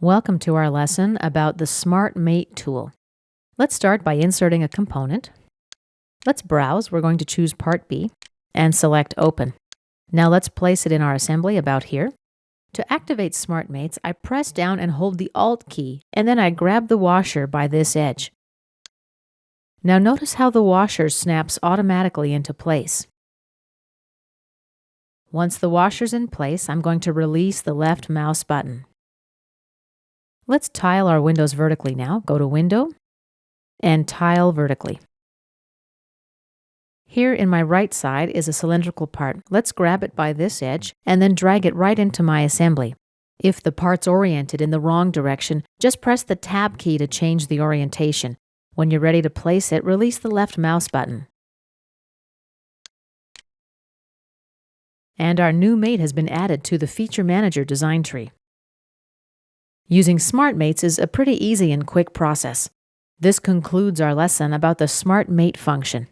Welcome to our lesson about the Smart Mate tool. Let's start by inserting a component. Let's browse. We're going to choose Part B and select Open. Now let's place it in our assembly about here. To activate Smart Mates, I press down and hold the Alt key, and then I grab the washer by this edge. Now notice how the washer snaps automatically into place. Once the washer's in place, I'm going to release the left mouse button. Let's tile our windows vertically now. Go to Window and Tile Vertically. Here in my right side is a cylindrical part. Let's grab it by this edge and then drag it right into my assembly. If the part's oriented in the wrong direction, just press the Tab key to change the orientation. When you're ready to place it, release the left mouse button. And our new mate has been added to the Feature Manager design tree. Using Smart Mates is a pretty easy and quick process. This concludes our lesson about the Smart Mate function.